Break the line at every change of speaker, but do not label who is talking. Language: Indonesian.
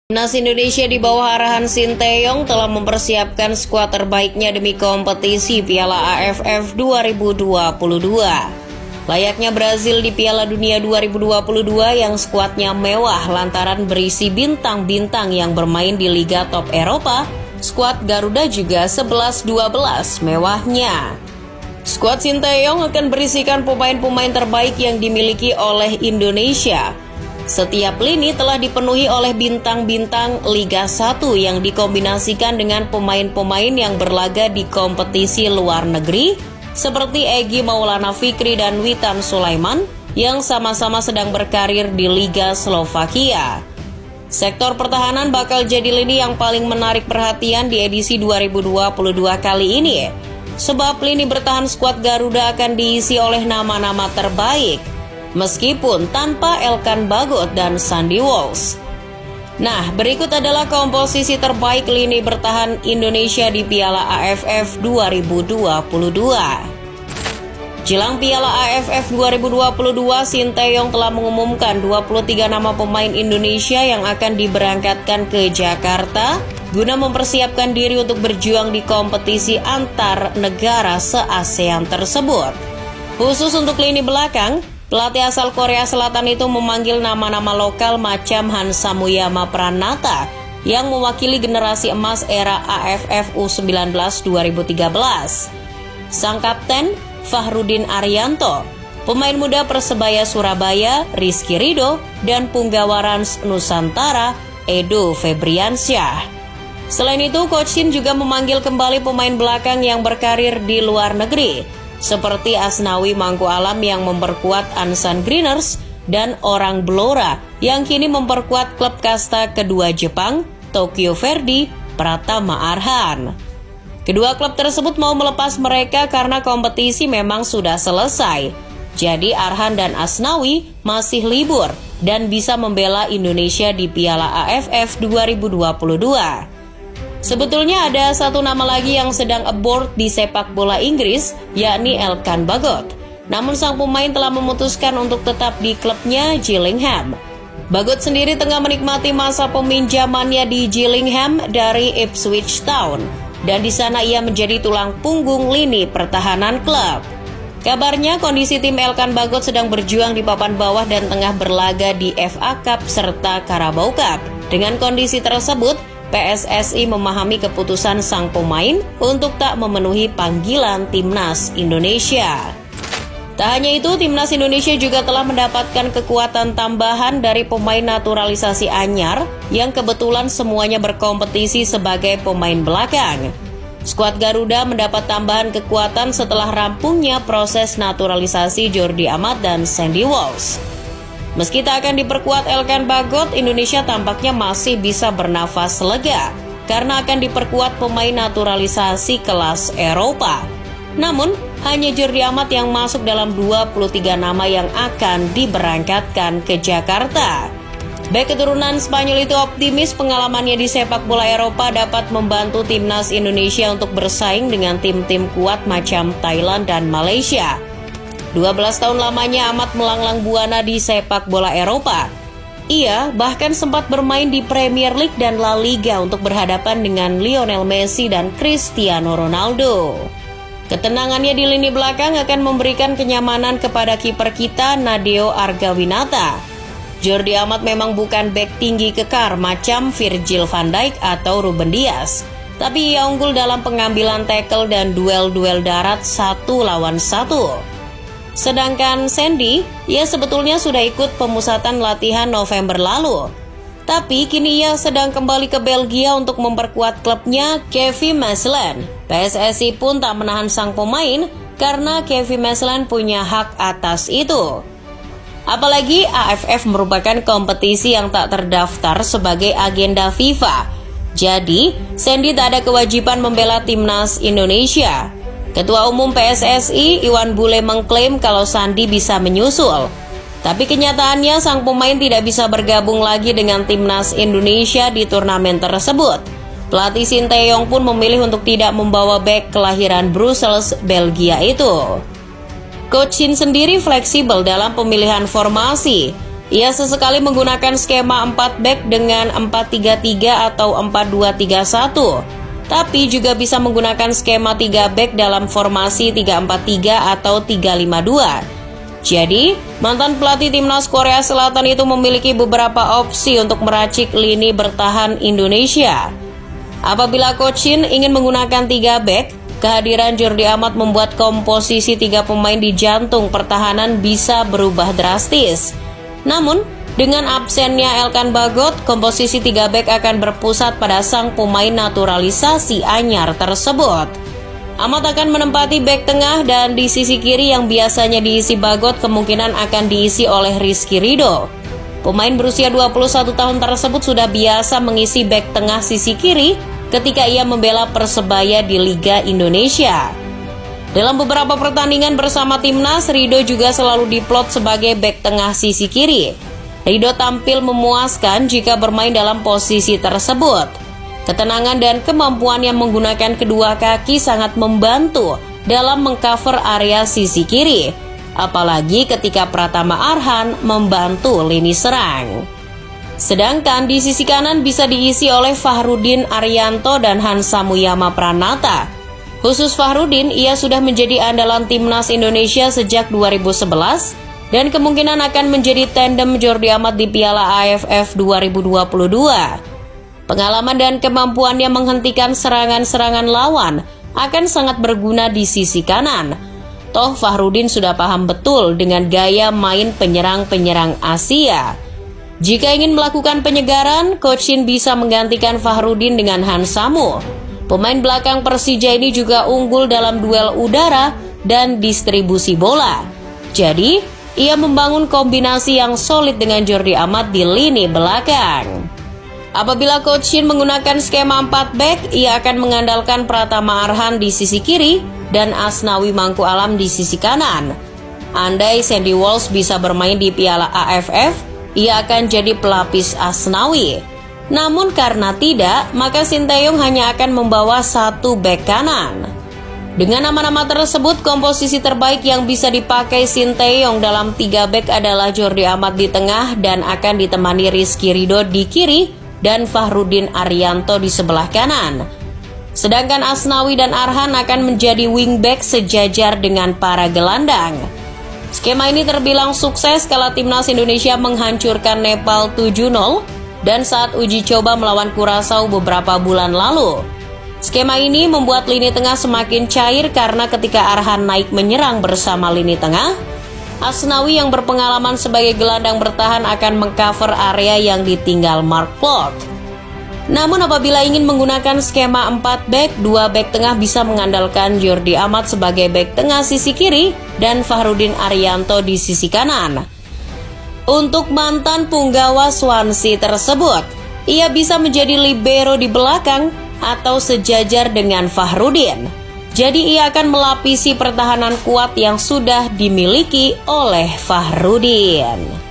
Timnas Indonesia di bawah arahan Sinteyong telah mempersiapkan skuad terbaiknya demi kompetisi Piala AFF 2022. Layaknya Brazil di Piala Dunia 2022 yang skuadnya mewah lantaran berisi bintang-bintang yang bermain di Liga Top Eropa, skuad Garuda juga 11-12 mewahnya. Skuad Sinteyong akan berisikan pemain-pemain terbaik yang dimiliki oleh Indonesia. Setiap lini telah dipenuhi oleh bintang-bintang Liga 1 yang dikombinasikan dengan pemain-pemain yang berlaga di kompetisi luar negeri seperti Egy Maulana Fikri dan Witan Sulaiman yang sama-sama sedang berkarir di Liga Slovakia. Sektor pertahanan bakal jadi lini yang paling menarik perhatian di edisi 2022 kali ini, sebab lini bertahan skuad Garuda akan diisi oleh nama-nama terbaik, meskipun tanpa Elkan Bagot dan Sandy Walsh. Nah, berikut adalah komposisi terbaik lini bertahan Indonesia di Piala AFF 2022. Jelang Piala AFF 2022, Sinteyong telah mengumumkan 23 nama pemain Indonesia yang akan diberangkatkan ke Jakarta guna mempersiapkan diri untuk berjuang di kompetisi antar negara se-ASEAN tersebut. Khusus untuk lini belakang, pelatih asal Korea Selatan itu memanggil nama-nama lokal macam Hansa Muyama Pranata yang mewakili generasi emas era AFF U19 2013. Sang kapten Fahrudin Arianto, pemain muda Persebaya Surabaya Rizky Ridho, dan Punggawa Rans Nusantara Edo Febriansyah. Selain itu, Coach Shin juga memanggil kembali pemain belakang yang berkarir di luar negeri, seperti Asnawi Mangku Alam yang memperkuat Ansan Greeners dan Orang Blora yang kini memperkuat klub kasta kedua Jepang, Tokyo Verdy Pratama Arhan. Kedua klub tersebut mau melepas mereka karena kompetisi memang sudah selesai. Jadi Arhan dan Asnawi masih libur dan bisa membela Indonesia di Piala AFF 2022. Sebetulnya ada satu nama lagi yang sedang abort di sepak bola Inggris, yakni Elkan Bagot. Namun sang pemain telah memutuskan untuk tetap di klubnya Gillingham. Bagot sendiri tengah menikmati masa peminjamannya di Gillingham dari Ipswich Town, dan di sana ia menjadi tulang punggung lini pertahanan klub. Kabarnya kondisi tim Elkan Bagot sedang berjuang di papan bawah dan tengah berlaga di FA Cup serta Carabao Cup. Dengan kondisi tersebut, PSSI memahami keputusan sang pemain untuk tak memenuhi panggilan Timnas Indonesia. Tak hanya itu, Timnas Indonesia juga telah mendapatkan kekuatan tambahan dari pemain naturalisasi anyar yang kebetulan semuanya berkompetisi sebagai pemain belakang. Skuad Garuda mendapat tambahan kekuatan setelah rampungnya proses naturalisasi Jordi Amat dan Sandy Walsh. Meski tak akan diperkuat Elkan Bagot, Indonesia tampaknya masih bisa bernafas lega karena akan diperkuat pemain naturalisasi kelas Eropa. Namun, hanya Jordi Amat yang masuk dalam 23 nama yang akan diberangkatkan ke Jakarta. Bek keturunan Spanyol itu optimis pengalamannya di sepak bola Eropa dapat membantu Timnas Indonesia untuk bersaing dengan tim-tim kuat macam Thailand dan Malaysia. 12 tahun lamanya Amat melanglang buana di sepak bola Eropa. Ia bahkan sempat bermain di Premier League dan La Liga untuk berhadapan dengan Lionel Messi dan Cristiano Ronaldo. Ketenangannya di lini belakang akan memberikan kenyamanan kepada kiper kita Nadeo Argawinata. Jordi Amat memang bukan bek tinggi kekar macam Virgil van Dijk atau Ruben Dias, tapi ia unggul dalam pengambilan tackle dan duel-duel darat 1 lawan 1. Sedangkan Sandy, ia sebetulnya sudah ikut pemusatan latihan November lalu. Tapi kini ia sedang kembali ke Belgia untuk memperkuat klubnya KV Mechelen. PSSI pun tak menahan sang pemain karena KV Mechelen punya hak atas itu. Apalagi AFF merupakan kompetisi yang tak terdaftar sebagai agenda FIFA. Jadi, Sandy tak ada kewajiban membela Timnas Indonesia. Ketua Umum PSSI Iwan Bule mengklaim kalau Sandy bisa menyusul. Tapi kenyataannya sang pemain tidak bisa bergabung lagi dengan Timnas Indonesia di turnamen tersebut. Pelatih Sinteyong pun memilih untuk tidak membawa bek kelahiran Brussels, Belgia itu. Coach Shin sendiri fleksibel dalam pemilihan formasi. Ia sesekali menggunakan skema 4 back dengan 4-3-3 atau 4-2-3-1, tapi juga bisa menggunakan skema 3 back dalam formasi 3-4-3 atau 3-5-2. Jadi, mantan pelatih timnas Korea Selatan itu memiliki beberapa opsi untuk meracik lini bertahan Indonesia. Apabila Coach Shin ingin menggunakan 3 back, kehadiran Jordi Amat membuat komposisi 3 pemain di jantung pertahanan bisa berubah drastis. Namun, dengan absennya Elkan Bagot, komposisi 3 back akan berpusat pada sang pemain naturalisasi anyar tersebut. Amat akan menempati back tengah dan di sisi kiri yang biasanya diisi Bagot kemungkinan akan diisi oleh Rizky Ridho. Pemain berusia 21 tahun tersebut sudah biasa mengisi back tengah sisi kiri ketika ia membela Persebaya di Liga Indonesia. Dalam beberapa pertandingan bersama timnas, Ridho juga selalu diplot sebagai bek tengah sisi kiri. Ridho tampil memuaskan jika bermain dalam posisi tersebut. Ketenangan dan kemampuannya menggunakan kedua kaki sangat membantu dalam mengcover area sisi kiri, apalagi ketika Pratama Arhan membantu lini serang. Sedangkan di sisi kanan bisa diisi oleh Fahrudin Arianto dan Hansa Muyama Pranata. Khusus Fahrudin, ia sudah menjadi andalan timnas Indonesia sejak 2011 dan kemungkinan akan menjadi tandem Jordi Amat di Piala AFF 2022. Pengalaman dan kemampuannya menghentikan serangan-serangan lawan akan sangat berguna di sisi kanan. Toh Fahrudin sudah paham betul dengan gaya main penyerang-penyerang Asia. Jika ingin melakukan penyegaran, Coach Shin bisa menggantikan Fahrudin dengan Hansamu. Pemain belakang Persija ini juga unggul dalam duel udara dan distribusi bola. Jadi, ia membangun kombinasi yang solid dengan Jordi Amat di lini belakang. Apabila Coach Shin menggunakan skema 4 back, ia akan mengandalkan Pratama Arhan di sisi kiri dan Asnawi Mangku Alam di sisi kanan. Andai Sandy Walsh bisa bermain di Piala AFF, ia akan jadi pelapis Asnawi. Namun karena tidak, maka Sinteyong hanya akan membawa 1 bek kanan. Dengan nama-nama tersebut, komposisi terbaik yang bisa dipakai Sinteyong dalam 3 bek adalah Jordi Amat di tengah dan akan ditemani Rizky Ridho di kiri dan Fahrudin Arianto di sebelah kanan. Sedangkan Asnawi dan Arhan akan menjadi wingback sejajar dengan para gelandang. Skema ini terbilang sukses kala timnas Indonesia menghancurkan Nepal 7-0 dan saat uji coba melawan Curaçao beberapa bulan lalu. Skema ini membuat lini tengah semakin cair karena ketika Arhan naik menyerang bersama lini tengah, Asnawi yang berpengalaman sebagai gelandang bertahan akan mengcover area yang ditinggal Mark Klok. Namun apabila ingin menggunakan skema 4 back, 2 back tengah bisa mengandalkan Jordi Amat sebagai back tengah sisi kiri dan Fahrudin Arianto di sisi kanan. Untuk mantan punggawa Swansea tersebut, ia bisa menjadi libero di belakang atau sejajar dengan Fahrudin. Jadi ia akan melapisi pertahanan kuat yang sudah dimiliki oleh Fahrudin.